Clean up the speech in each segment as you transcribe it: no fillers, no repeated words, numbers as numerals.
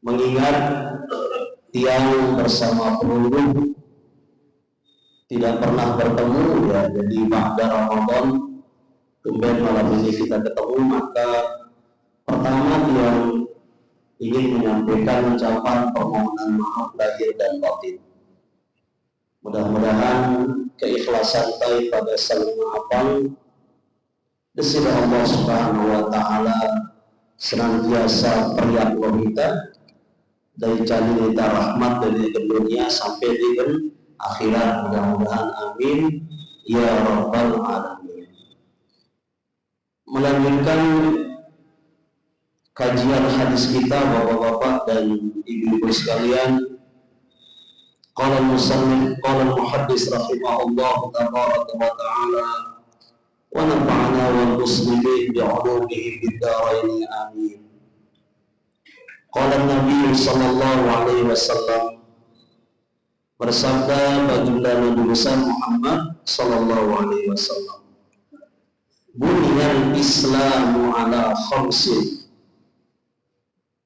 mengingat tiang bersama penunggu tidak pernah bertemu ya, jadi ba'da Ramadan tumben malam ini kita ketemu, maka pertama tiang ingin menyampaikan ucapan permohonan maaf lahir dan batin. Mudah-mudahan keikhlasan baik pada saling maafan desira Allah Subhanahu wa taala senantiasa periak kita dari cerita rahmat dari dunia sampai di akhirat, mudah-mudahan amin ya rabbal alamin. Melanjutkan kajian hadis kita bapak-bapak dan ibu-ibu sekalian, qala al-musannif qala al-muhaddis rahimahullah tabaraka wa ta'ala wa nafa'ana wal muslimin bi'ulumihi fid dharain amin. Qala Nabi sallallahu alaihi wasallam, bersabda baginda Nabi Muhammad sallallahu alaihi wasallam, buniyal islamu ala khamsin,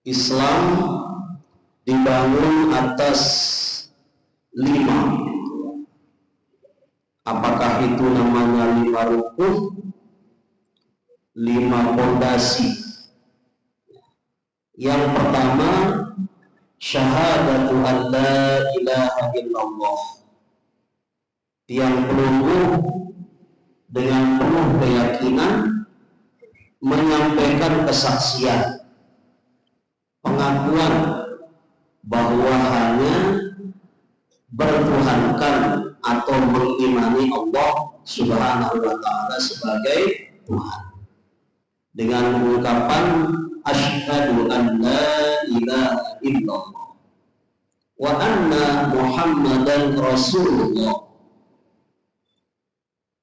Islam dibangun atas 5. Apakah itu namanya 5 rukun, 5 fondasi? Yang pertama, syahadatu an la ilaha illallah, tiang penunggu dengan penuh keyakinan menyampaikan kesaksian, pengakuan bahwa hanya bertuhankan atau mengimani Allah Subhanahu wa ta'ala sebagai Tuhan dengan mengungkapkan asyhadu an la ilaha illallah wa anna Muhammadan Rasulullah.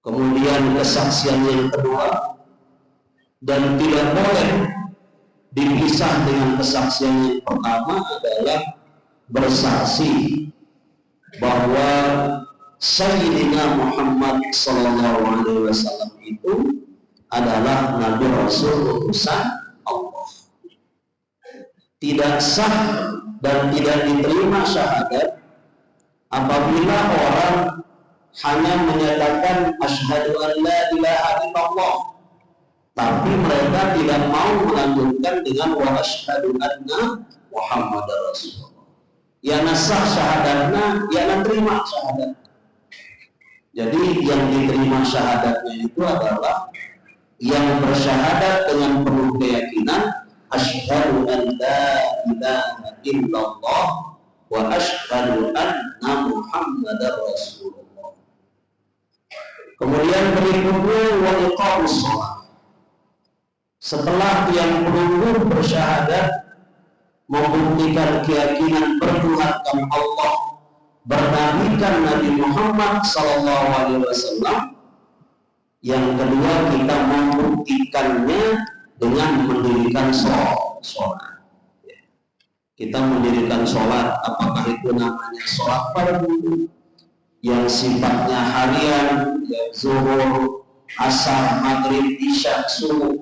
Kemudian kesaksian yang kedua, dan tidak boleh dipisah dengan kesaksian yang pertama, adalah bersaksi bahwa Sayyidina Muhammad sallallahu alaihi wasallam itu adalah Nabi Rasul utusan Allah. Tidak sah dan tidak diterima syahadat apabila orang hanya menyatakan asyhadu an la ilaha illallah, tapi mereka tidak mau melanjutkan dengan wa asyhadu anna Muhammadar Rasulullah. Ya nasah syahadatnya, ya terima syahadat. Jadi yang diterima syahadatnya itu adalah yang bersyahadat dengan penuh keyakinan asyhadu an la ilaha illallah wa asyhadu anna Muhammadar Rasulullah. Kemudian berikutnya wa iqamus shalah. Setelah yang penunggu bersyahadat membuktikan keyakinan bertuhankan Allah, bernabikan Nabi Muhammad sallallahu alaihi wasallam, yang kedua kita membuktikannya dengan mendirikan sholat. Kita mendirikan sholat, apakah itu namanya sholat fardu yang sifatnya harian, ya, zuhur, asar, maghrib, isya, subuh,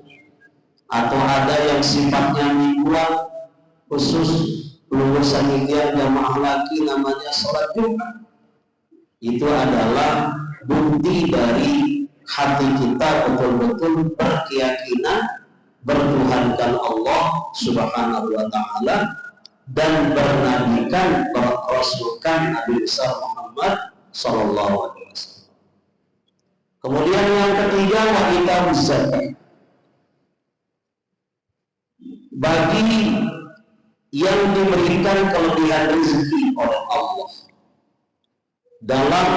atau ada yang sifatnya mingguan khusus lulusan hingga jamaah lagi namanya sholat Jumat. Itu adalah bukti dari hati kita betul-betul berkeyakinan bertuhankan Allah Subhanahu wa ta'ala dan bernabikan, berasulkan Nabi besar Muhammad sallallahu alaihi wasallam. Kemudian yang ketiga, wa iqamus zakat. Bagi yang diberikan kelebihan rezeki oleh Allah dalam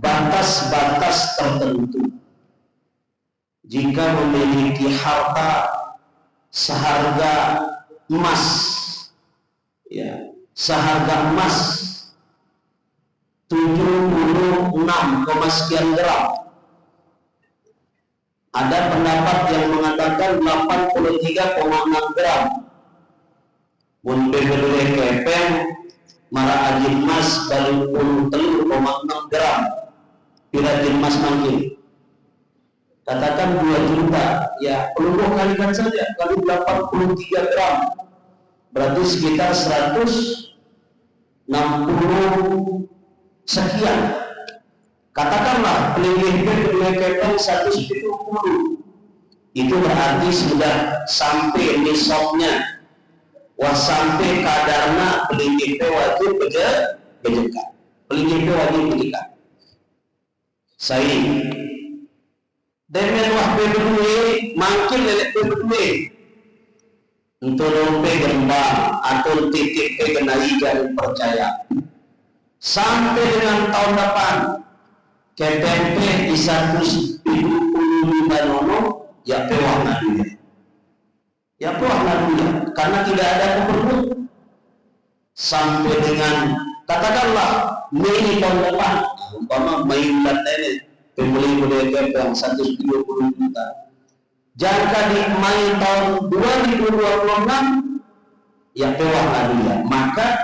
batas-batas tertentu, jika memiliki harta seharga emas, ya, seharga emas 76, sekian gram. Ada pendapat yang mengatakan 83,6 gram. Mun bebele kepeng mara ajin emas baru 3,6 gram. Pira ajin emas mangkin. Katakan 2 juta, ya peluluh kalikan saja, kali 83 gram. berarti sekitar 160 sekian. Katakanlah pelingin kepeng 170, itu berarti sudah sampai nisabnya, sampai kadarna pelingin wajib berzakat. Pelingin wajib berzakat. Saya demen wah berdua makin lelek berdua untuk rompe gembang atau titik kenai dan percaya sampai dengan tahun depan KPP di 175 nono ya pewah naduya, ya pewah naduya, karena tidak ada keperluan sampai dengan katakanlah Mei tahun depan, umpama Mei bulan ini pembeli KPP yang 120 juta. Jika di Mei tahun 2026 ya pewah naduya, maka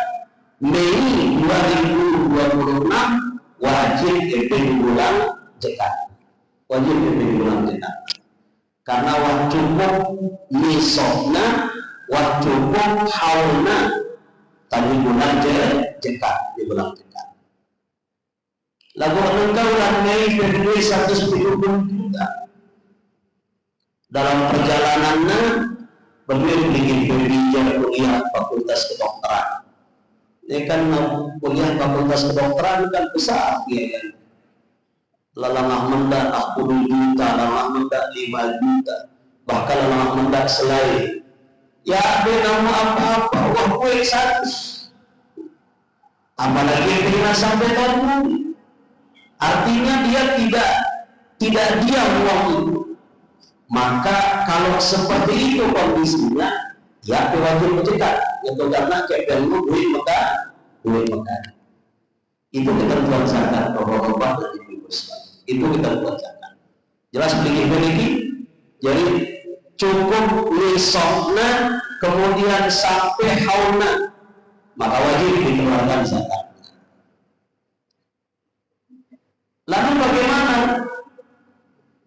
Mei 2026 wajib diulang zakat. Wajib diulang zakat. Karena waktu cukup nisabna, waktu cukup haulna tadi bulan zakat, diulang zakat. Lagu engkau ulang Mei berdua 170 juta. Dalam perjalanannya beliau bikin berbicara kuliah fakultas kedokteran. Ini kan kuliah fakultas kedokteran kan besar, ya kan? Lalangah mendak 10 juta, lalangah mendak 5 juta, bahkan lalangah mendak selain. Ya ada nama apa-apa, wah kue 100. Apalagi dengan sampai tahun. Artinya dia tidak diam uang itu. Maka kalau seperti itu kondisinya, ya wajib berzakat. Itu karena KPM duit Mekah. Itu ketentuan zakat bapak-bapak dan ibu-ibu sekalian. Itu ketentuan zakat. Jelas begini. Jadi cukup nisabna kemudian sampai haulna, maka wajib dikeluarkan zakat. Lalu bagaimana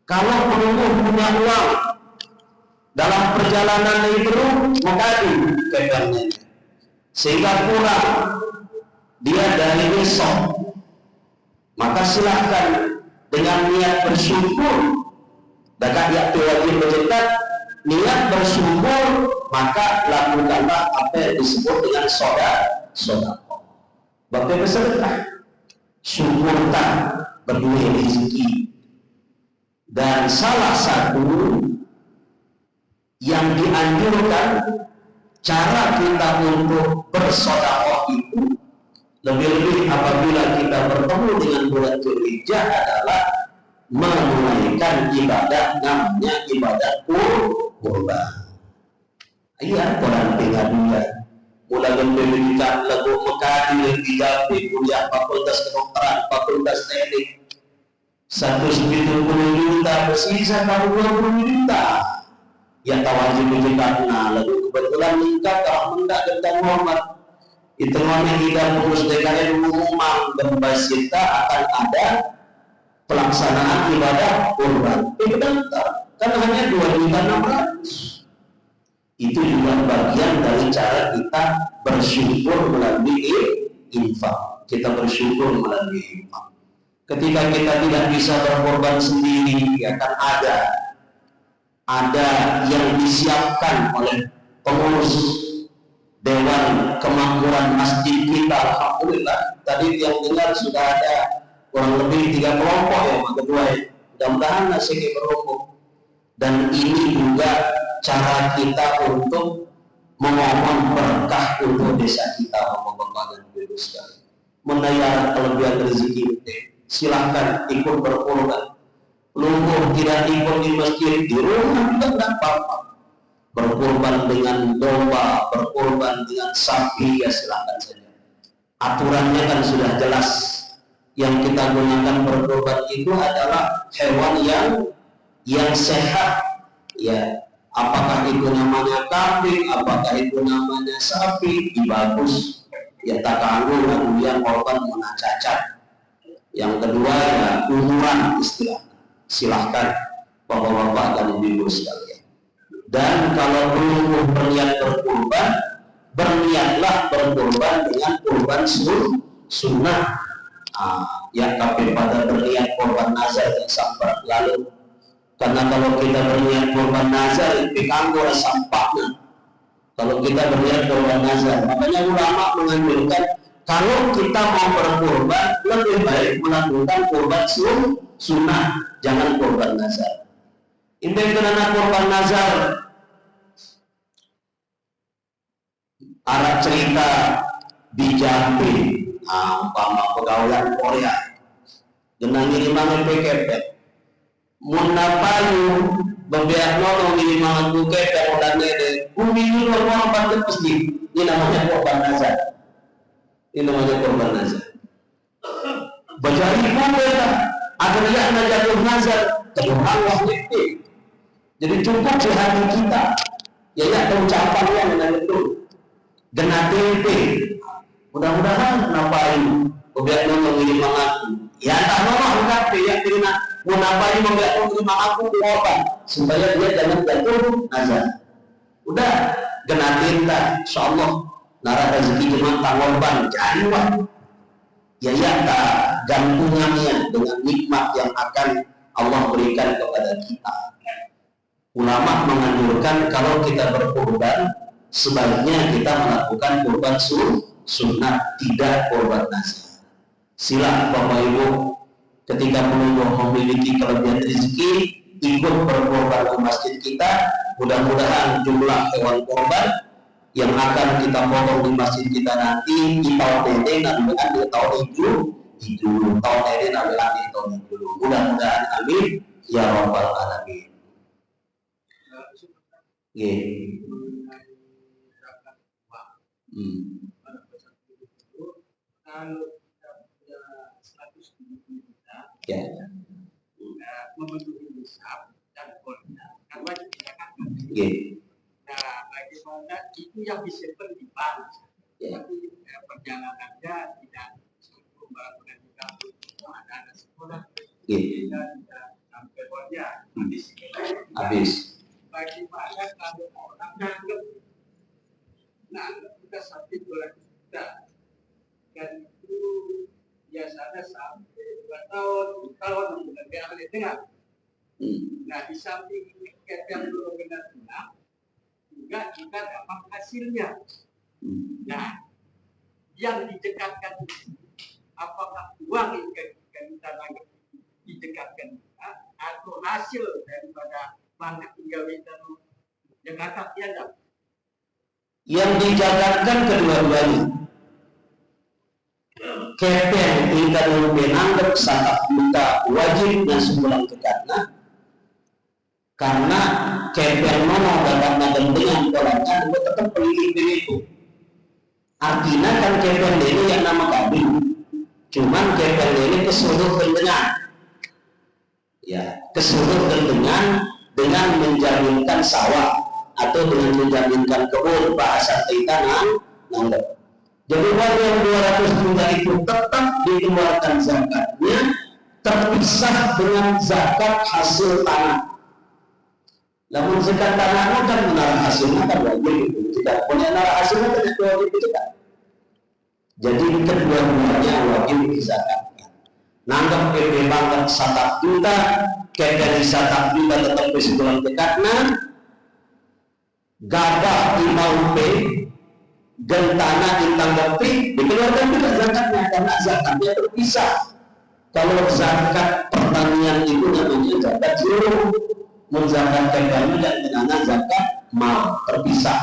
kalau penunggu punya uang dalam perjalanan itu mengadu KPM-nya sehingga kurang dia dari nisab, maka silahkan dengan niat bersyukur, dan yang wajib berzakat niat bersyukur, maka lakukanlah apa yang disebut dengan sedekah. Bapak bersedekah, syukurkan berdua rezeki. Dan salah satu yang dianjurkan cara kita untuk bersedekah itu, lebih-lebih apabila kita bertemu dengan bulan Dzulhijjah, adalah menunaikan ibadah namanya ibadah kurban. Iya, orang tinggal dunia. Mulai pendidikan lagu Mekah di kuliah fakultas kedokteran, fakultas teknik 170 juta, bersisa 20 juta. Yang wajib berzakat, lalu kebetulan meningkat mendak dan Muhammad. Itu namanya tidak pengurus DKM mengumumkan berbasita akan ada pelaksanaan ibadah kurban. Itu kan hanya 2.600.000. Itu juga bagian dari cara kita bersyukur melalui infak. Kita bersyukur melalui infak. Ketika kita tidak bisa berkorban sendiri, akan ada yang disiapkan oleh pengurus Dewan Kemakmuran Masjid kita. Alhamdulillah, tadi yang dengar sudah ada kurang lebih 3 kelompok ya, kedua ya. Mudah-mudahan nasibnya berhukum. Dan ini juga cara kita untuk memohon berkah untuk desa kita, Bapak-bapak dan Ibu sekalian. Menayar kelebihan rezeki, silahkan ikut berkorban. Lumpuh tidak ikut di masjid, di rumah juga tidak apa-apa. Berkorban dengan domba, berkorban dengan sapi, ya silahkan saja. Aturannya kan sudah jelas. Yang kita gunakan berkorban itu adalah hewan yang sehat, ya. Apakah itu namanya kambing, apakah itu namanya sapi, bagus. Ya tak kanggu, kemudian korban mana cacat. Yang kedua ya umuran istilah. Silahkan bapak-bapak dan ibu sekalian. Dan kalau belum berniat berkorban, berkorban dengan korban sunnah. Yang kami pada berniat korban nazar yang sampai lalu. Karena kalau kita berniat korban nazar itu kanggo sampahnya. Kalau kita berniat korban nazar, makanya ulama menganjurkan kalau kita mau berkorban lebih baik melakukan korban sunnah, jangan korban nazar. Ini karena korban nazar arah cerita di Jambi, umpama pegawai Korea, dengan ngiriman PKP, munapayu beberapa nolong ngiriman PKP dan nede, bumi ini orang bantu pasti, ini namanya korban nazar, ini namanya korban nazar. Bajari pun beda, agar dia najatuh nazar, Tuhan wahid. Jadi cukup di hati kita, ya ucapan yang itu. Genap tempe, mudah-mudahan nampain kebiasaan mengirim mengaku. Ya tak mau enggak ya kena menampain membiarkan mengirim mengaku korban supaya dia jangan jatuh nazar. Udah genap tinta, insyaallah nara rezeki cuma korban jadi wah. Ya tak gantungnya dengan nikmat yang akan Allah berikan kepada kita. Ulama menganjurkan kalau kita berkorban sebaiknya kita melakukan korban sunnah, tidak korban nazar. Sila Bapak Ibu ketika memiliki kelebihan rezeki ikut berkorban ke masjid kita. Mudah-mudahan jumlah hewan korban yang akan kita potong di masjid kita nanti di tahun ini nanti di tahun itu tahun ini nanti tahun itu. Mudah-mudahan amin ya rabbal alamin. Kalau kita 100 juta, memenuhi nisab dan koordinat, kan wajib dikatakan. Nah, bagaimana itu yang disimpan di bank, tapi perjalanannya tidak cukup bangunan di kampung, ada anak sekolah, tidak sampai wajah, habis. Bagaimana kalau orang nanggap kita sampai 200 juta, dan itu biasanya sampai 2 tahun mengenai tengah. Nah, di samping yang belum benar-benar juga kita dapat hasilnya. Nah, yang didekatkan itu apakah uang yang kita nanggap didekatkan atau hasil daripada banyak pegawai Jakarta ya? Yang dijalankan kedua-duanya. Kepeng tingkat menanggap sangat minta wajib dan sebulan kekatna karena kepeng mana datangnya dan dengan polanya itu tetap pilih itu. Artinya kan kepeng ini yang nama kambing, cuman kepeng ini kesuruh dengan kesuruh dengan menjaminkan sawah atau dengan menjaminkan kebun bahasa kita nanggap. Jadi uang yang 200 juta itu tetap dikeluarkan zakatnya terpisah dengan zakat hasil tanah. Namun zakat tanahnya kan menara hasilnya kan wajib itu tidak punya menara hasilnya kan wajib itu kan. Jadi kedua-duanya wajib dizakatkan. Nanggap PP banget 1 juta, kayak dari 1 juta tetap kesimpulan dekatnya. Gabah imau P dan tanah ditanggapi dikeluarkan juga zakatnya karena zakatnya terpisah. Kalau zakat pertanian itu namanya zakat zero, menzakat kembali dan dengan zakat mal terpisah.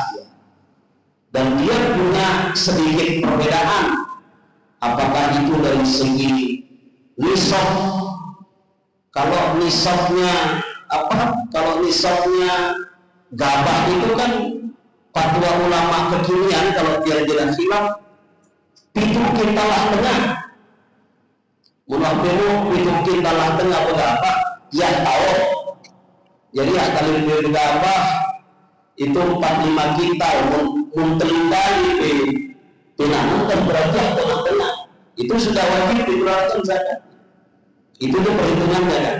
Dan dia punya sedikit perbedaan. Apakah itu dari segi nisab? Kalau nisabnya Kalau nisabnya gabah itu kan fatwa ulama kekinian kalau dia tidak silap itu kintalah tengah munafiqu itu kintalah tengah berapa ya tahu jadi kali dia gabah itu 4-5 kintal mentelindali pinangan dan berarti tengah-tengah itu sudah wajib dikeluarkan zakat. Itu tuh perhitungannya kan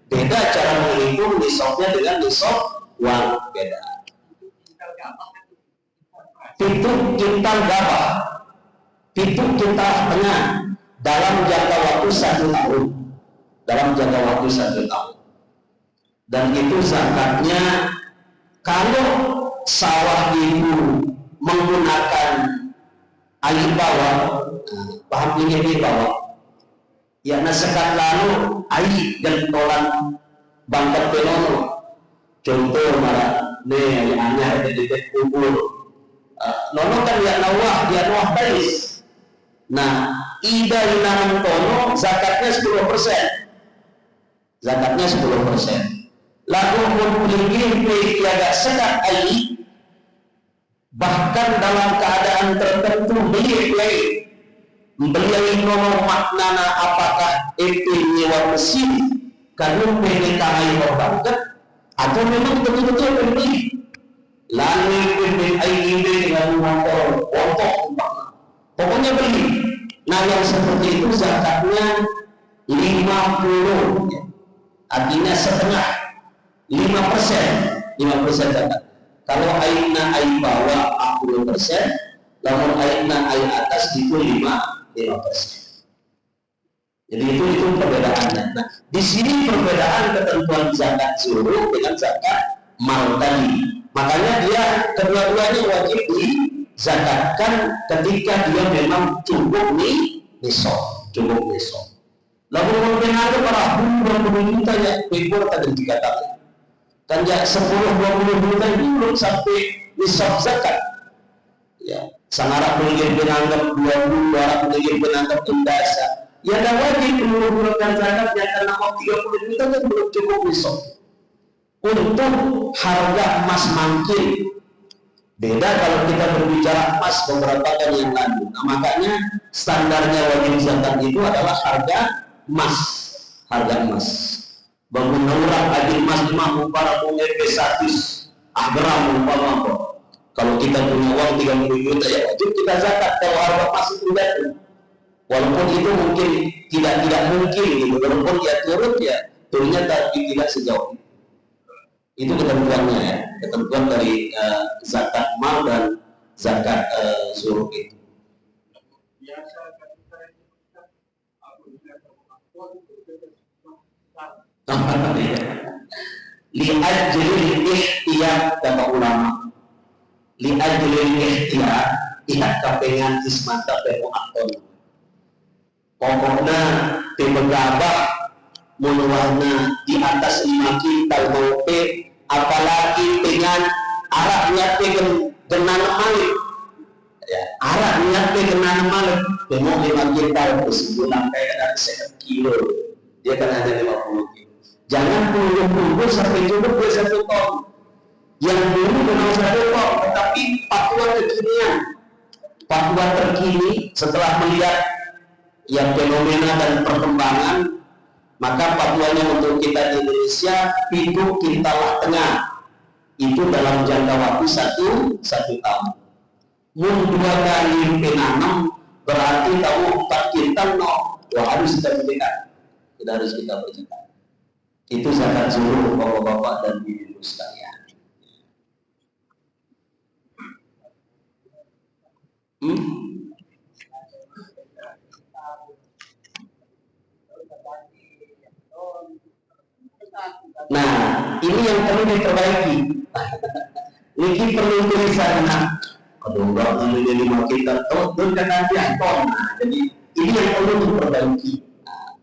beda cara menghitung nisabnya dengan nisab uang beda. Itu kintal gabah Itu kita tengah dalam jangka waktu 1 tahun. Dalam jangka waktu 1 tahun. Dan itu zakatnya kalau sawah itu menggunakan air bawah, paham ini bawah. Ya nasekat lalu air dan tolan bangkat penono. Contoh marah nih hanya ada di kubur. Nono kan ya nawah bais. Nah, ida inanam tono zakatnya 10%. Zakatnya 10%. Lalu memiliki tiada sekat air, bahkan dalam keadaan tertentu beliau nono maknana apakah itu nyewa mesin kanun PDK air bangkat atau memang betul-betul membeli. Lalu air ini dengan motor pokok, pokoknya beli. Nah yang seperti itu zakatnya 50, artinya setengah, 5% zakat. Kalau airnya air bawah 40%, namun airnya air atas itu 5%. Jadi itu perbedaannya. Nah, di sini perbedaan ketentuan zakat zuhur dengan zakat mal tadi. Makanya dia kedua-duanya wajib dizakatkan ketika dia memang cukup nisab. Lalu mempengaruhi para 20 juta yang ekor tadi dikatakan. Dan ya 10-20 juta itu belum sampai nisab zakat. Ya, sangarap mungkin penanggap 20 mungkin penanggap indasa. Ya dah wajib mengumpulkan zakat yang karena 30 juta kan belum cukup nisab. Untuk harga emas mangkil. Beda kalau kita berbicara emas beberapa kali yang lalu. Nah, makanya standarnya wajib zakat itu adalah harga emas. Bangun orang adil mas imam para pengepe 100 gram umpama. Kalau kita punya uang 30 juta ya wajib kita zakat kalau harga emas itu jatuh. Walaupun itu mungkin tidak mungkin gitu. Walaupun ya turunnya tapi tidak sejauh itu. Itu ketentuannya ya, ketentuan dari zakat mal dan zakat zuhur itu. Li'ajlil ihtiyat kata ulama. Li'ajlil ihtiyat ihat kapengan ismanta pemu'aton. Pokoknya pemegabah menuahnya di atas 5 kintal mope, apalagi dengan arah niat dengan malik. Ya, arah niat dengan malik. Mau 5 kintal sebulan kayak ada 1 kilo. Dia kan hanya 50 kilo. Jangan tunggu sampai cukup dia 1 ton. Yang dulu memang 1 ton, tetapi fatwa terkini setelah melihat yang fenomena dan perkembangan, maka fatwanya untuk kita di Indonesia itu kintal tengah itu dalam jangka waktu 1 tahun. Mun 2 kali penanam berarti tahu 4 kintal harus kita berikan. Tidak harus kita berikan. Itu zakat zuhur bapak-bapak dan ibu-ibu sekalian. Nah, ini yang perlu diperbaiki. Ini perlu tulisan. Enggak jadi 5 kintal ton kan nanti ton. Jadi ini yang perlu diperbaiki.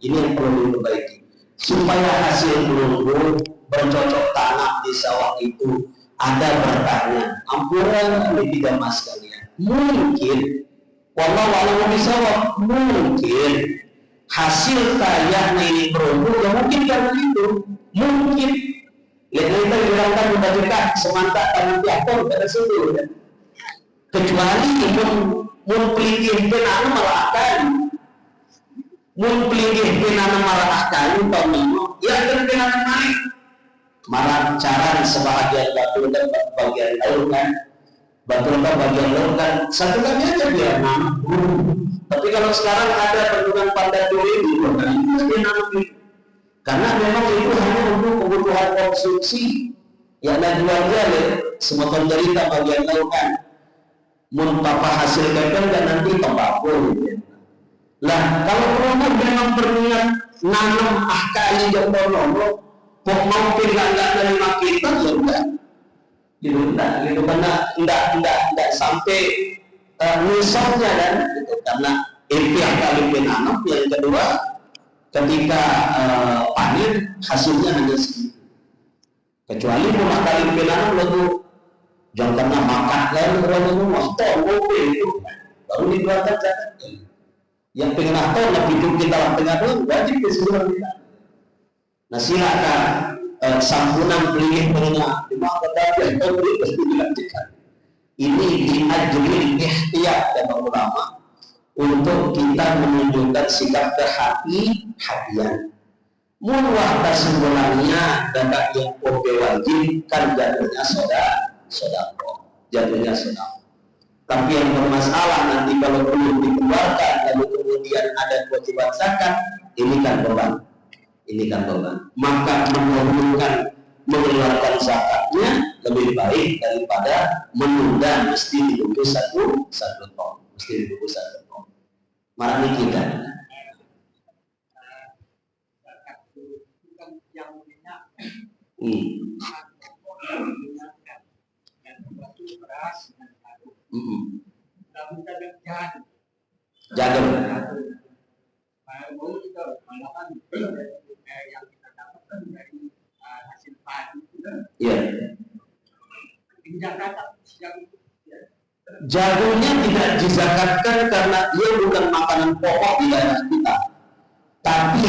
Ini yang perlu diperbaiki. Supaya hasil beruntung bercocok tanam di sawah itu ada berkahnya. Ampunan tidak mas kalian. Mungkin, wallahu a'lam bishawab, mungkin hasil kaya ini beruntung ya mungkin karena itu. Mungkin ya kita bilangkan bukan dekat semantak tanam tiapor pada situ. Kecuali mempelitih penanam malahkan. Mempelitih penanam malahkan tahun ini ya kan penanam naik malah cara sebahagian batu dan bagian laut kan bagian laut kan satu kali aja dia nanam. Tapi kalau sekarang ada bendungan padat ini dia nanam karena memang itu hanya untuk kebutuhan konsumsi ya dan jualnya semua penderita bagian laut kan. mun papa hasil gagal dan nanti tembakau gitu. Lah kalau promo memang berniat nanam kali yang bono kok mau pindah terima kita ya udah gitu karena enggak sampai misalnya dan gitu karena impian kali penanam yang kedua ketika panen hasilnya hanya segitu kecuali mulai kali penanam lalu jangan karena makan lalu waktu itu baru dikeluarkan zakat. Yang pengen aktor lebih hidup kita dalam tengah doang wajib keseluruhan kita. Nah silakan sampunan beli punya di mata tadi atau beli pasti dilanjutkan. Ini diajari ikhtiar kata ulama untuk kita menunjukkan sikap kehati-hatian. Mulah kesimpulannya dapat yang wajib kan jatuhnya sodako, jatuhnya sodako. Tapi yang bermasalah nanti kalau belum dikeluarkan lalu kemudian ada kewajiban zakat, ini kan beban. Maka mendahulukan mengeluarkan zakatnya lebih baik daripada menunda mesti ditunggu satu ton. Mari kita. Jagung. Yang kita dapatkan dari hasil padi itu. Iya. Jagungnya tidak dizakatkan karena dia bukan makanan pokok di daerah kita. Tapi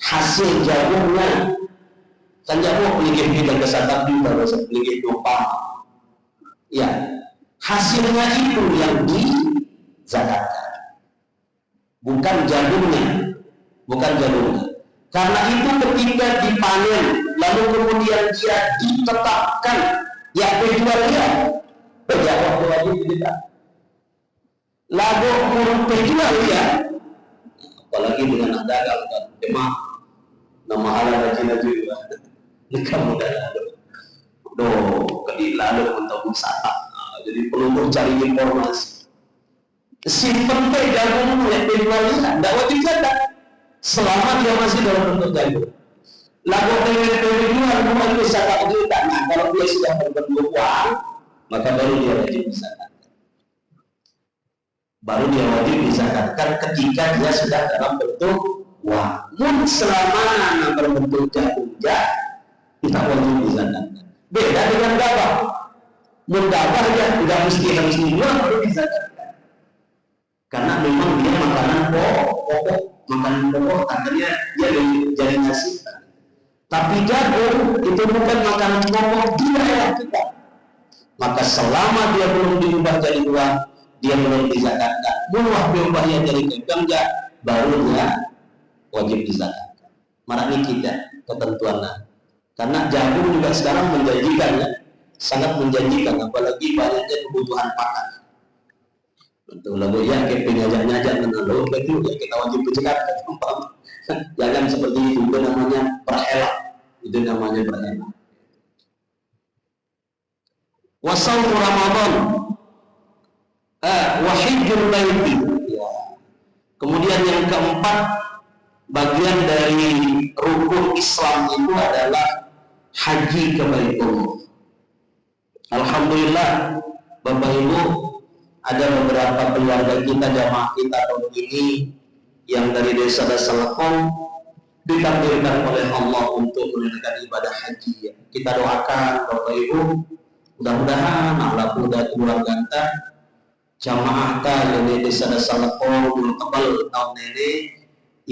hasil jagungnya kan jagung peligih kita kesatan juga peligih numpang. Ya, hasilnya itu yang dizakatkan, bukan jagungnya. Karena itu ketika dipanen, lalu kemudian dia ditetapkan, ya penjual dia, pejabat wajib kita. Lalu penjual dia, apalagi dengan ada kalau memang nama Allah Cina juga, mereka mudah lalu. Lalu untuk wisata, jadi perlu cari informasi. Simpen jagung yang penjualnya, tidak wajib zakat selama dia masih dalam bentuk jagung. Lalu penjual rumah itu zakat itu tidak. Nah, kalau dia sudah berbentuk uang, maka baru dia wajib dizakatkan ketika dia sudah dalam bentuk uang. Namun selama dalam bentuk jagung kita wajib dizakatkan. Beda dengan gabah. Menggabah ya tidak mesti harus dijual baru dizakatkan. Karena memang dia makanan pokok katanya dia jadi nasi. Tapi jagung itu bukan makanan pokok di daerah kita. Maka selama dia belum diubah jadi uang, dia belum dizakatkan. Buah diubahnya jadi ganja, baru dia wajib dizakatkan. Marahnya kita ketentuannya. Karena jagung juga sekarang menjanjikan ya, sangat menjanjikan, apalagi banyaknya kebutuhan pakan. Betul lalu ya kayak penyajak-nyajak lalu itu ya kita wajib dizakatkan. Jangan seperti itu namanya perhelak. Itu namanya perhelak. Wasaumu Ramadan wa hajjul baiti. Kemudian yang keempat, bagian dari rukun Islam itu adalah haji ke Baitullah. Alhamdulillah Bapak Ibu, ada beberapa keluarga kita, jamaah kita tahun ini yang dari desa Lekong ditakdirkan oleh Allah untuk menunaikan ibadah haji. Kita doakan Bapak Ibu, mudah-mudahan Allah mudah kurang ganteng jamaah yang di desa Lekong dulu tebal tahun ini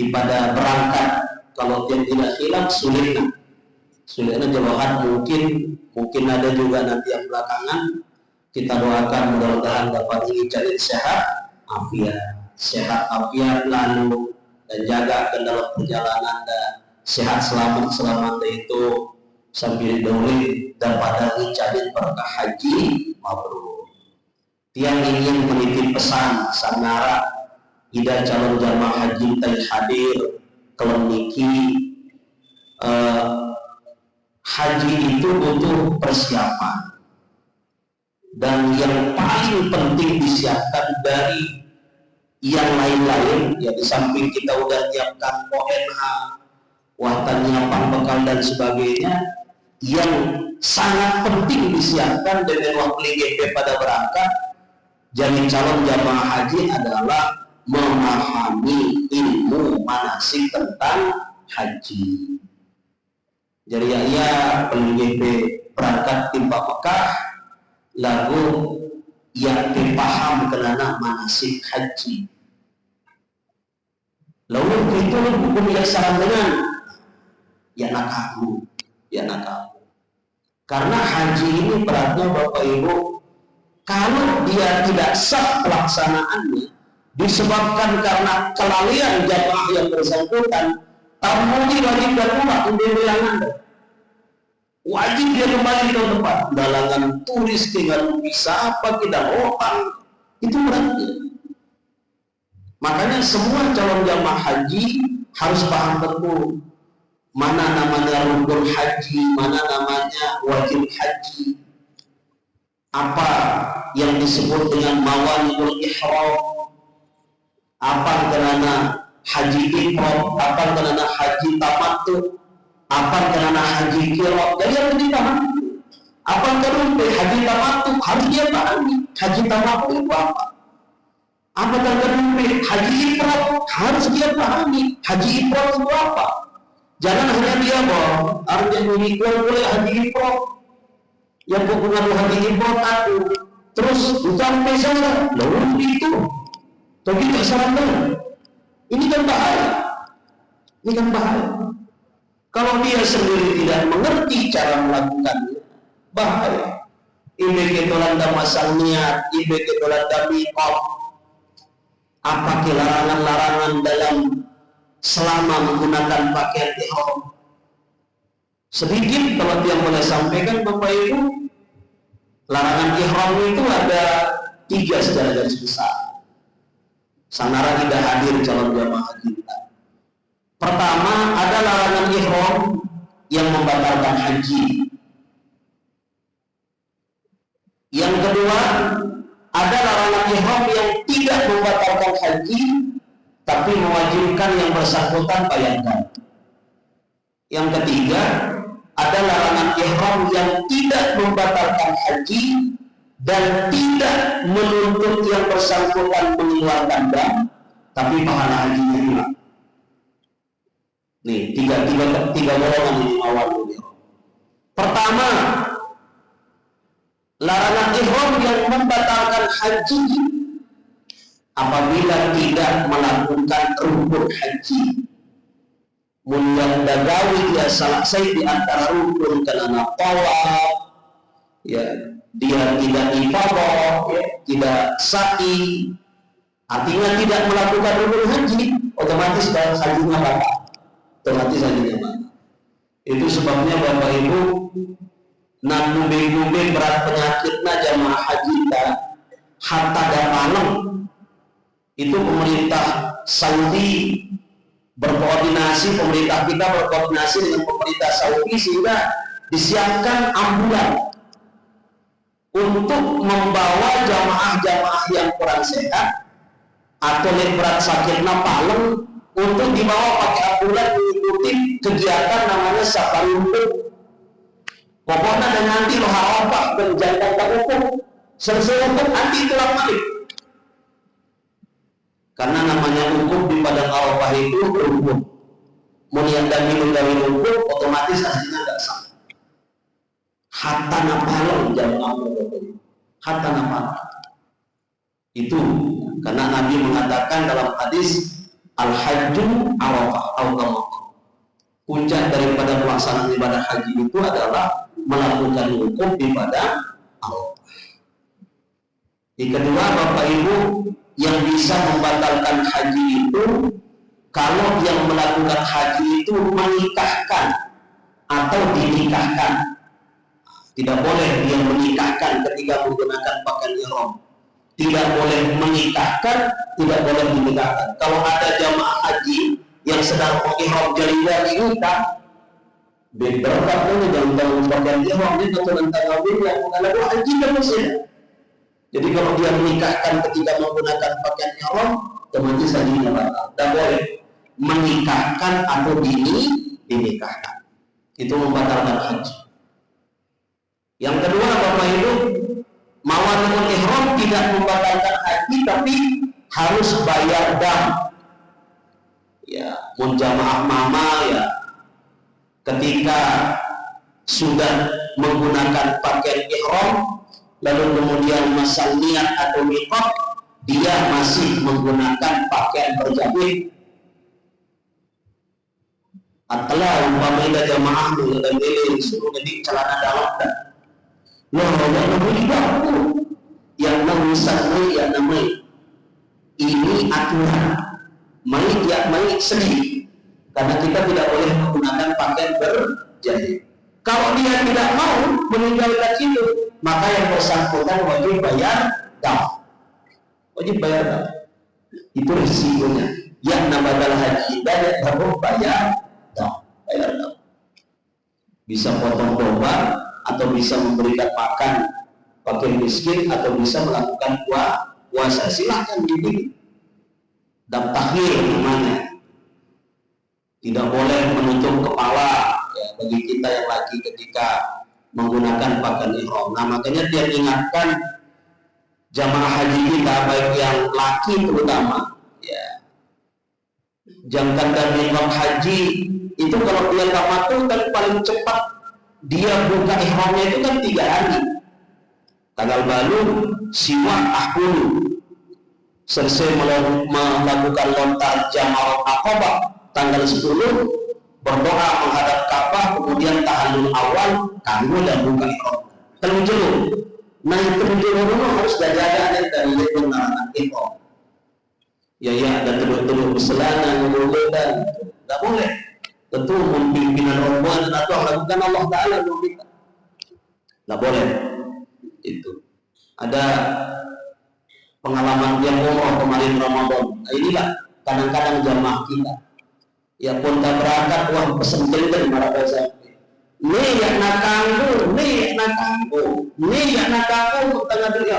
ibadah berangkat. Kalau dia tidak hilang sulitnya jemaah mungkin ada juga nanti yang belakangan. Kita doakan mudah-mudahan dapat ini cari sehat afiat lalu dan jaga ke dalam perjalanan dan sehat selamat itu sambil doli dan pada cari berkah haji mabrur. Tiang ingin menitip pesan sanara ida calon jamaah haji tay hadir keleniki haji itu butuh persiapan dan yang paling penting disiapkan dari yang lain-lain, ya di samping kita udah nyiapkan ONH, watan nyiapkan bekal dan sebagainya, yang sangat penting disiapkan dengan waktu GP pada berangkat jadi calon jamaah haji adalah memahami ilmu manasik tentang haji. Jadi ya PGP berangkat timpa Mekah lalu yang dipaham kenana manasik haji. Lalu itu hukum yang saran dengan ya nak kamu. Karena haji ini beratnya Bapak Ibu, kalau dia tidak sah pelaksanaannya disebabkan karena kelalaian jamaah yang bersangkutan, tamu wajib pulang untuk yang Anda. Wajib dia kembali ke tempat. Dalangan turis tinggal bisa apa kita opang, itu beratnya. Makanya semua calon jamaah haji harus paham betul mana namanya rukun haji, mana namanya wajib haji, apa yang disebut dengan mawani'ul ihram, apa karena haji ifrad, apa karena haji tamattu, apa karena haji qirah. Jadi harus dipahami. Apa karena haji tamattu harus dia pahami. Haji tamattu itu apa? Apa karena haji ifrad harus dia pahami. Haji ifrad itu apa? Jangan hanya dia bahwa harus mengikuti boleh haji ifrad. Yang hubungan haji ifrad aku terus sampai sana lalu itu tapi tidak sarankan. Ini kan bahaya. Kalau dia sendiri tidak mengerti cara melakukannya, bahaya. Ibe ketolanda masang niat, ibe ketolanda miqat. Apa larangan-larangan dalam selama menggunakan pakaian ihram? Sedikit kalau dia boleh sampaikan Bapak Ibu, larangan ihram itu ada 3 secara garis besar. Sanara tidak hadir calon jamaah kita. Pertama, ada larangan ihram yang membatalkan haji. Yang kedua, ada larangan ihram yang tidak membatalkan haji tapi mewajibkan yang bersangkutan bayarkan. Yang ketiga, ada larangan ihram yang tidak membatalkan haji dan tidak menuntut yang bersangkutan mengeluarkan dam, tapi pahala hajinya hilang. Nih, tiga golongan ini awal dulu. Pertama, larangan ihram yang membatalkan haji apabila tidak melakukan rukun haji. Mulyang dagawi dia selesai di antara rukun karena tawaf, ya dia tidak ifadah, ya, tidak sa'i, artinya tidak melakukan rukun haji, otomatis hajinya batal. Itu sebabnya Bapak Ibu nan numbe berat penyakitnya jamaah haji kita hatta dan malam itu pemerintah Saudi berkoordinasi, pemerintah kita berkoordinasi dengan pemerintah Saudi sehingga disiapkan ambulan untuk membawa jamaah-jamaah yang kurang sehat atau yang berat sakitnya palem untuk dibawa pakai ambulan mengikuti kegiatan namanya safari hukum. Pokoknya dan nanti lo harapah menjalankan hukum selesai hukum nanti tulang balik. Karena namanya hukum di padang Arafah itu hukum. Mulian dan minum dari hukum otomatis hasilnya nggak sah. Hatta napalong jamaah hatta napalong. Itu karena Nabi mengatakan dalam hadis al-hajju Arafah atau puncak daripada pelaksanaan ibadah haji itu adalah melakukan hukum ibadah Arafah. Yang kedua, Bapak Ibu, yang bisa membatalkan haji itu kalau yang melakukan haji itu menikahkan atau dinikahkan. Tidak boleh dia menikahkan ketika menggunakan pakaian ihram. Tidak boleh menikahkan, tidak boleh dinikahkan. Kalau ada jamaah haji yang sedang ihram jariah dinikah, berkat ini dalam pakaian ihram dia tentu tentang yang mengenai haji dan muslim. Jadi kalau dia menikahkan ketika menggunakan pakaian ihram, otomatis hajinya batal. Tidak boleh menikahkan atau dinikahkan. Itu membatalkan haji. Yang kedua, Bapak Ibu, mawalimul ihram tidak membatalkan haji, tapi harus bayar dam. Ya, munjamaah mama ya, ketika sudah menggunakan pakaian ihram, lalu kemudian masang niat atau miqat, dia masih menggunakan pakaian berjabit. Atlah umpamanya jamaah dan ini disuruh jadi celana dalam dan yang namanya baku, yang namanya ini aturan maik ya maik sedih, karena kita tidak boleh menggunakan pakaian berjahit. Kalau dia tidak mau meninggalkan itu, maka yang bersangkutan wajib bayar dam. Wajib bayar dam. Itu risikonya. Yang nabadal haji dan harus bayar dam. Bayar dam. Bisa potong domba, atau bisa memberikan makan fakir miskin, atau bisa melakukan puasa. Silahkan dipilih. Dam takhir namanya. Tidak boleh menutup kepala ya, bagi kita yang lagi ketika menggunakan pakaian ihram. Nah, makanya dia ingatkan jamaah haji kita, baik yang laki terutama ya, jangan dan imam haji itu kalau dia tamattu kan paling cepat dia buka ihramnya itu kan 3 hari. Tanggal baru siwak ahulu, selesai melakukan lontar Jamaratul Aqabah tanggal 10, berdoa menghadap Ka'bah, kemudian tahallul awal, kanggo dan buka ihram. Terjun. Nah, terjun dulu harus jaga dari benar ihram. Ya ada terus berselana, ngomongkan, enggak boleh. Tentu pimpinan rombongan atau lakukan Allah Taala meminta. Enggak boleh. Itu. Ada pengalaman yang umroh kemarin Ramadan. Nah, inilah kadang-kadang jamaah kita. Ya pun tak berangkat, wah pesen tender marah bahasa. Nih yang nakanggu, nih yang nakanggu tengah dunia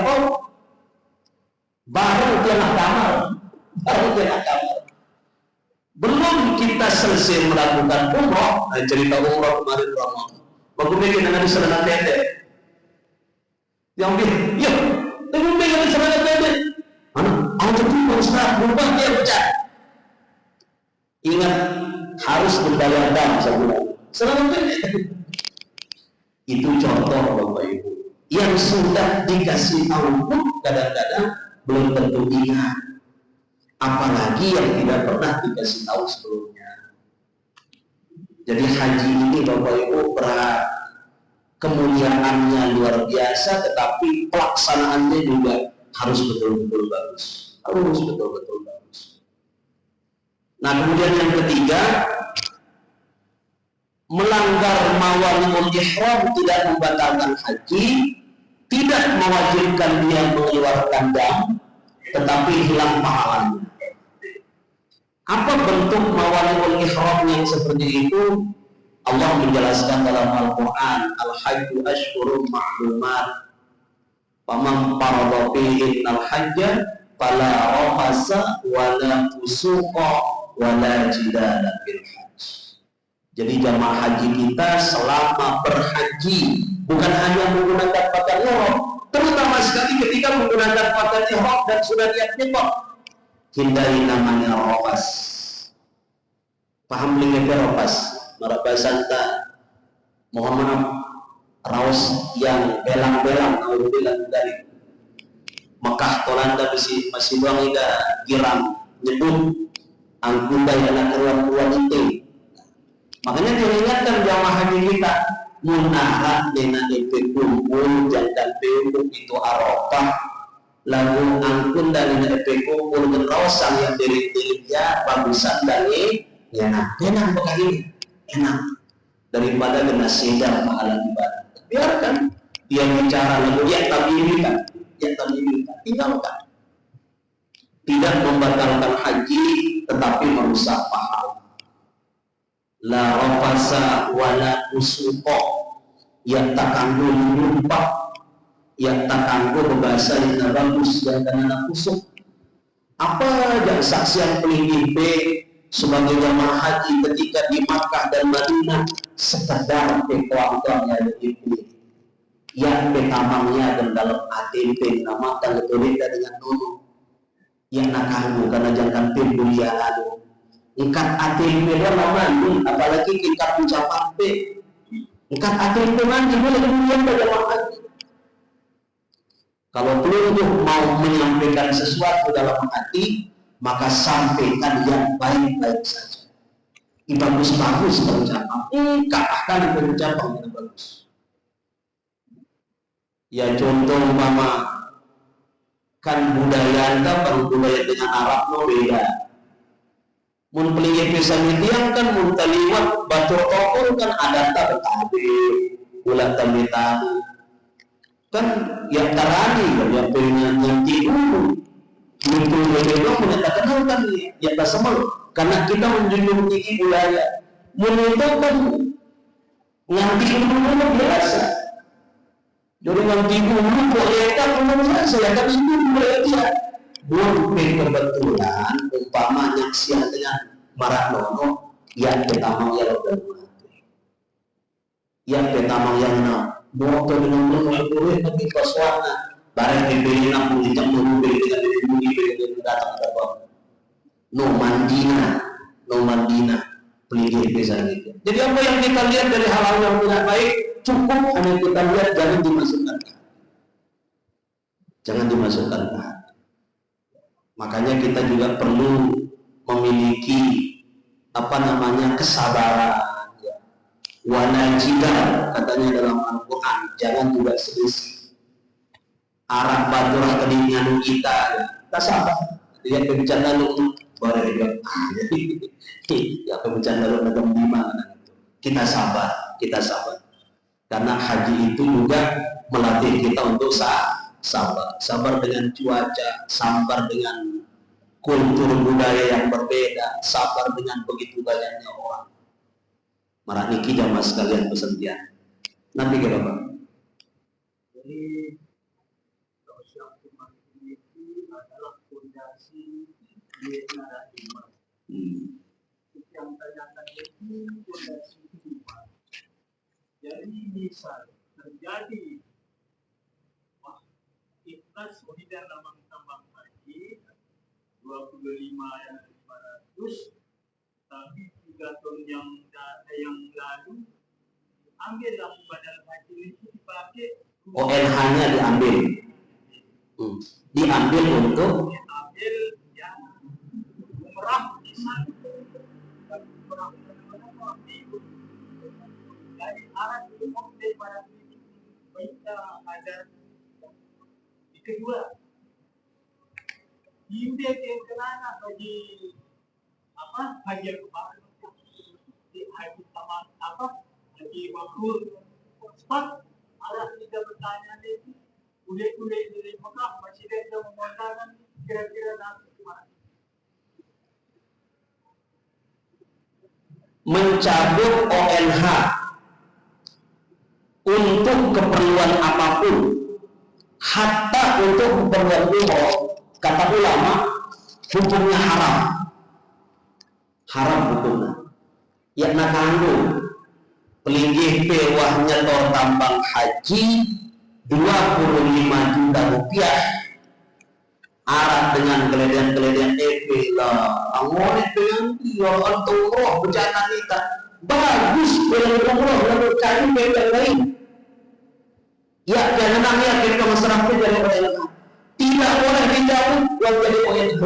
baru dia nak kamar, Belum kita selesai melakukan umroh, cerita umroh kemarin Ramadan. Bagaimana Nabi Sallallahu Alaihi Wasallam? Yang bilang, ya, bagaimana Nabi Sallallahu Alaihi Wasallam? Mana? Aku tuh Ustaz, berubah dia pecah. Ingat, harus membayar dam sebulan. Selama itu contoh Bapak Ibu yang sudah dikasih tahu pun kadang-kadang belum tentu ingat, apalagi yang tidak pernah dikasih tahu sebelumnya. Jadi haji ini Bapak Ibu berat, kemuliaannya luar biasa, tetapi pelaksanaannya juga harus betul-betul bagus. Harus betul-betul bagus. Nah, kemudian yang ketiga, melanggar mawalimul ihram tidak membatalkan haji, tidak mewajibkan dia mengeluarkan dam, tetapi hilang pahalanya. Apa bentuk mawalimul ihram yang seperti itu? Allah menjelaskan dalam Al-Quran, Al-Hajju Ashhurun Ma'lumat, faman farada fihi al-hajja fala rafasa wala fusuqa wala jidala fil hajj. Jadi jamaah haji kita selama berhaji bukan hanya menggunakan pakaian ihram, terutama sekali ketika menggunakan pakaian ihram dan sudah niat miqat, hindari namanya rafas. Paham lingkar rafas? Marabah santa, mohon maaf, raus yang belang-belang, alhamdulillah dari Mekah Tolanda masih buang ida giram nyebut angkundai anak keluar itu. Makanya diingatkan jamaah haji kita, munahat dengan itu kumpul jantan kumpul itu Arafah, lalu angkun dari itu kumpul dan rausang yang diri-dirinya bagusan dari enak bekas ini enak daripada kena sidang pahala ibadah. Biarkan dia bicara lalu yang tabiikan, tinggalkan. Tidak membatalkan haji, tetapi merusak pahala. La rafasa wala usuqa, yang takandul nyumpah, yang tak kanggo berbahasa yang bagus dan karena kusuk. Apa yang saksian pelingin B sebagai jamaah haji ketika di Makkah dan Madinah sekedar pekuangnya itu yang petamangnya dan dalam ATP dinamakan letorita dengan nono yang nakanggo karena jangan pembulian adu ikat ATP dan namanya apalagi kita ucapan P ikat ATP nanti boleh kemudian pada haji. Kalau peluru mau menyampaikan sesuatu dalam hati, maka sampaikan yang baik-baik saja. Bagus-bagus berucapan, katakan berucapan yang bagus. Ya contoh umpama kan budaya anda budaya dengan Arab no beda. Mun pelingin pisang yang kan mun taliwat batur okor kan ada tabe ulat tabe-tabe. Kan yang tarani yang pengen nanti dulu muncul beliau menyatakan hal kan yang tak sama karena kita menjunjung tinggi budaya menunjukkan nanti dulu biasa jadi nanti dulu mereka biasa ya kan itu mereka belum kebetulan umpama nyaksian dengan marak nono yang pertama yang pertama yang motor dengan mengumpulkan tapi koswana barang dibeli 60 jam mobil dengan dibeli datang ke bawah no mandina pelihir bisa gitu. Jadi apa yang kita lihat dari hal-hal yang tidak baik cukup hanya kita lihat jangan dimasukkan ke hati. Makanya kita juga perlu memiliki kesabaran. Wanajidah katanya dalam Al-Quran, jangan juga selisih. Arah baturah kedinginan kita sabar. Dia berbicara lalu boleh juga. Ya berbicara lalu negam lima. Kita sabar. Karena haji itu juga melatih kita untuk sabar. Sabar dengan cuaca, sabar dengan kultur budaya yang berbeda, sabar dengan begitu banyaknya orang. Marah niki jamaah sekalian pesentian. Nanti kira Pak. Jadi sosial itu adalah fondasi negara iman. Yang tanyakan itu fondasi iman. Jadi misal terjadi ikhlas wahidar tambang haji 25 yang 500 tapi 3 tahun yang lalu ambillah badal haji itu dipakai ONH-nya diambil untuk yang umrah di sana dari arah umum daripada kita ada di kedua Himbe yang kenana bagi haji kemarin haji sama haji mabrur cepat arah kita bertanya itu kulit dari Mekah masih ada memontarkan kira-kira nanti kemana mencabut ONH untuk keperluan apapun hatta untuk keperluan umroh kata ulama hukumnya haram hukumnya yang nakanggu pelinggih pewahnya tor tambang haji 25 juta rupiah arah dengan keledian lah anggonet dengan orang umroh bencana kita bagus dengan umroh lalu cari yang lain ya jangan namanya kita masyarakat dari orang tidak boleh dicabut yang jadi ONH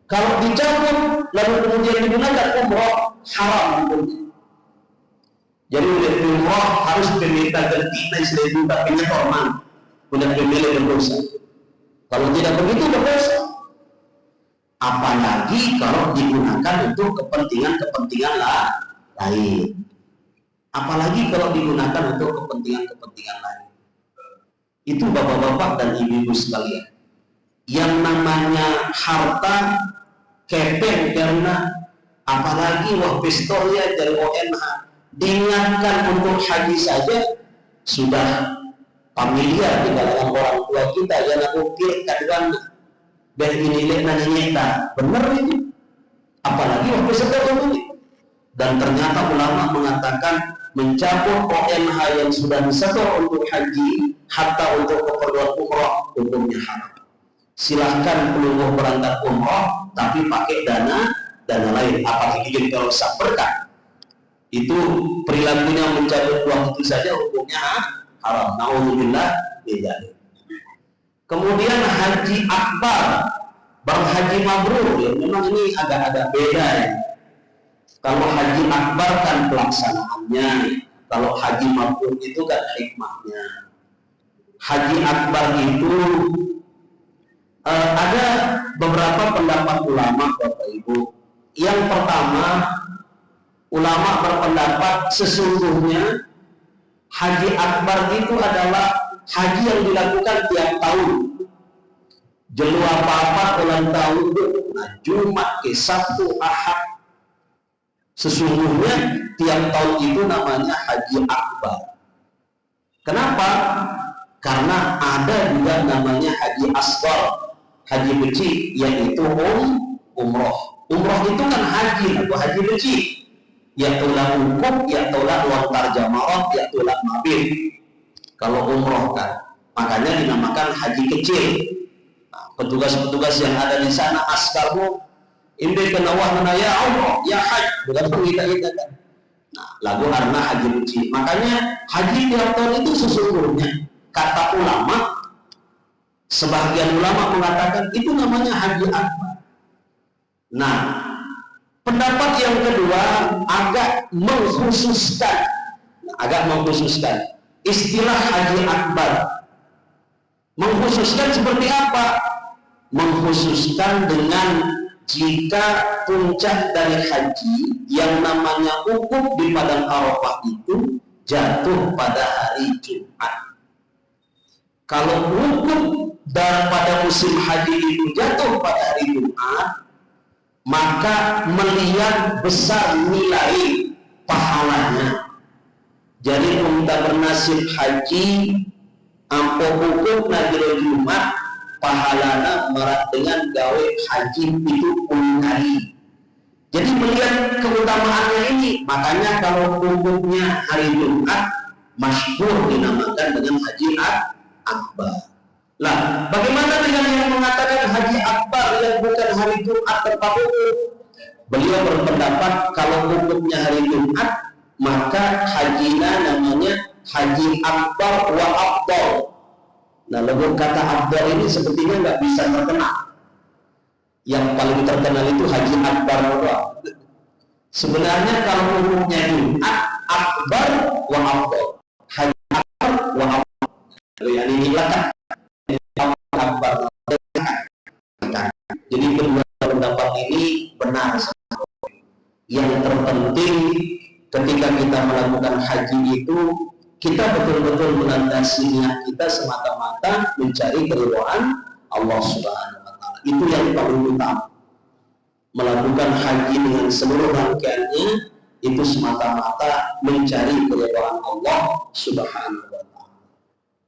kalau dicabut lalu kemudian digunakan umroh haram hukumnya. Jadi umroh harus diminta gantinya 1.000 tapi nyetorman udah pemilik berdosa. Kalau tidak begitu berdosa. Apalagi kalau digunakan untuk kepentingan lain. Apalagi kalau digunakan untuk kepentingan lain. Itu bapak-bapak dan ibu-ibu sekalian. Yang namanya harta kepeng karena apalagi pistolnya dari ONH diingatkan untuk haji saja sudah familiar di kalangan orang tua kita yang aku kira kaduan dan ini nanya nyata benar itu, apalagi waktu sekarang ini. Dan ternyata ulama mengatakan mencabut ONH yang sudah disetor untuk haji hatta untuk keperluan umroh hukumnya haram. Silahkan pelungguh berangkat umroh tapi pakai dana lain, apalagi kalau sah berkah. Itu perilakunya mencabut uang itu saja hukumnya haram. Nauzubillah min dzalik. Kemudian haji akbar, berhaji mabrur, ya memang ini agak-agak beda ya. Kalau haji akbar kan pelaksanaannya, kalau haji mabrur itu kan hikmahnya. Haji akbar itu ada beberapa pendapat ulama Bapak Ibu. Yang pertama, ulama berpendapat sesungguhnya haji akbar itu adalah haji yang dilakukan tiap tahun. Jelua papat ulang tahun, nah, Jumat ke Sabtu Ahad. Sesungguhnya tiap tahun itu namanya haji akbar. Kenapa? Karena ada juga namanya haji asghar, haji kecil, yaitu umroh. Umroh itu kan haji atau haji kecil. Ya tulah wukuf, ya tulah lontar jamaah, ya tulah mabit. Kalau umroh kan, makanya dinamakan haji kecil. Nah, petugas-petugas yang ada di sana askarmu, ini kenawah mana ya Allah, ya haji, bukan kita kan. Nah, lagu karena haji kecil. Makanya haji tiap tahun itu sesungguhnya kata ulama, sebagian ulama mengatakan itu namanya haji akbar. Nah, pendapat yang kedua agak mengkhususkan istilah haji akbar. Mengkhususkan seperti apa? Mengkhususkan dengan jika puncak dari haji yang namanya wukuf di padang Arafah itu jatuh pada hari Jumat. Kalau wukuf pada musim haji itu jatuh pada hari Jumat, maka melihat besar nilai pahalanya. Jadi kita bernasib haji ampo wukuf nagiro Jumat, pahalana marat dengan gawe haji itu 10 kali. Jadi melihat keutamaannya ini, makanya kalau wukufnya hari Jumat masyhur dinamakan dengan haji akbar. Lah, bagaimana dengan yang mengatakan haji akbar yang bukan hari Jumat tempat wukuf? Beliau berpendapat kalau wukufnya hari Jumat, maka hajinya namanya haji akbar wa afdal. Nah, lebih kata afdal ini sepertinya nggak bisa terkenal. Yang paling terkenal itu haji akbar wa. Sebenarnya kalau wukufnya Jumat, akbar wa afdal. Haji akbar wa afdal. Yang ini belakang. Jadi kedua pendapat ini benar. Yang terpenting ketika kita melakukan haji itu, kita betul-betul menandasi niat kita semata-mata mencari keridhaan Allah Subhanahu wa Ta'ala. Itu yang paling utama. Melakukan haji dengan seluruh rangkaiannya itu semata-mata mencari keridhaan Allah Subhanahu wa Ta'ala.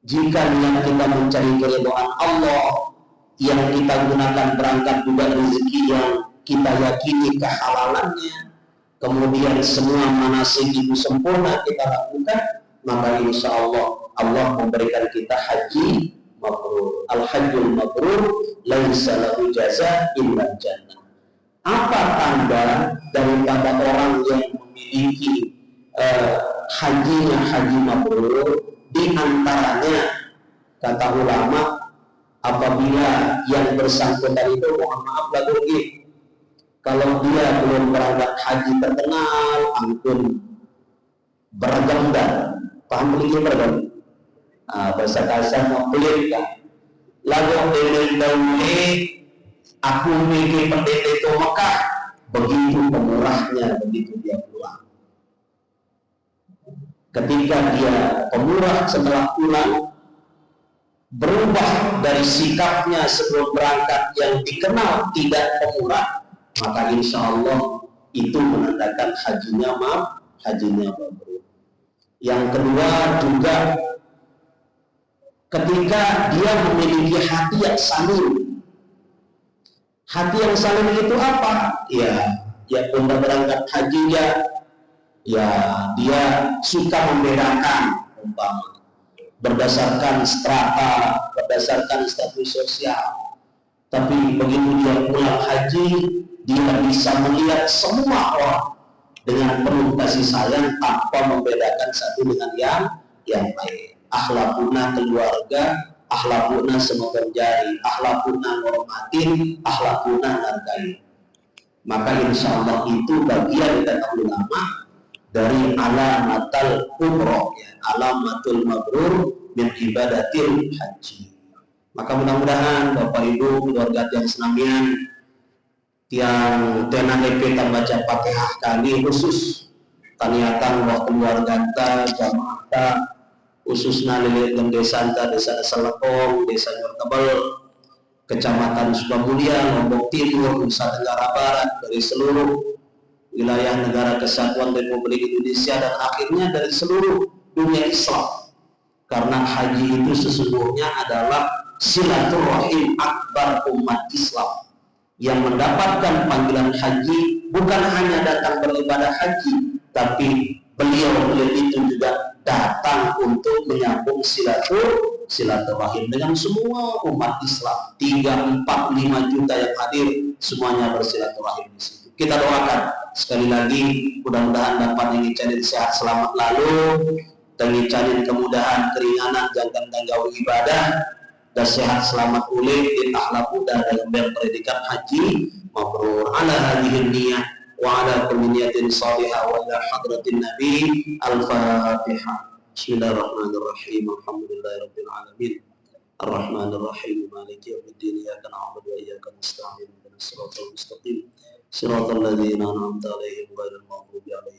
Jika niat kita mencari keridhaan Allah, yang kita gunakan berangkat juga rezeki yang kita yakini kehalalannya, kemudian semua manasik itu sempurna kita lakukan, maka insya Allah Allah memberikan kita haji mabrur. Al-hajjul mabrur laisa lahu jaza illa jannah. Apa tanda daripada orang yang memiliki hajinya haji mabrur? Di antaranya kata ulama, apabila yang bersangkutan itu, mohon maaf lagi, kalau dia belum berangkat haji terkenal, ampun beragam, paham begini beragam? Bahasa kasar mempelitkan. Lagu dari daunnya, aku mikir pendeta itu Mekah, begitu pemurahnya, begitu dia pulang. Ketika dia pemurah setelah pulang, berubah dari sikapnya sebelum berangkat yang dikenal tidak pemurah, maka insya Allah itu menandakan hajinya mabrur. Yang kedua juga ketika dia memiliki hati yang salim. Hati yang salim itu apa? Ya udah berangkat haji ya dia suka membedakan umpama berdasarkan strata, berdasarkan status sosial. Tapi begitu dia pulang haji, dia bisa melihat semua orang dengan penuh kasih sayang tanpa membedakan satu dengan yang lain. Akhlakuna keluarga, akhlakuna semoga jari, akhlakuna ngormatin, akhlakuna hargai. Maka insya Allah itu bagian kata ulama dari alamatul umroh, ya, alamatul mabrur min ibadatil haji. Maka mudah-mudahan Bapak Ibu keluarga yang senamian yang tenan DP baca Fatihah kami khusus taniatan wah keluarga jamaah khususnya lilitan dan desa Selekong, desa Nyortabel, Kecamatan Sukamulia, Lombok Timur, Nusa Tenggara Barat, dari seluruh wilayah negara kesatuan Republik Indonesia dan akhirnya dari seluruh dunia Islam. Karena haji itu sesungguhnya adalah silaturahim akbar umat Islam yang mendapatkan panggilan haji bukan hanya datang beribadah haji, tapi beliau itu juga datang untuk menyambung silaturahim dengan semua umat Islam. 3, 4, 5 juta yang hadir semuanya bersilaturahim di situ. Kita doakan sekali lagi mudah-mudahan dapat ngicanin sehat selamat lalu dan ngicanin kemudahan keringanan jangan tanggawi ibadah dan sehat selamat ulil di akhlak dan dalam berpredikat haji mabrur ala hadhihi niyah wa ala kulli niyatin salihah wa ila hadratin nabi al-fatihah. Bismillahirrahmanirrahim. Alhamdulillahirabbil alamin. Arrahmanirrahim. Maliki yaumiddin. Iyyaka na'budu wa iyyaka nasta'in. Ihdinas siratal mustaqim. Siratal ladzina an'amta 'alaihim ghairil maghdubi 'alaihim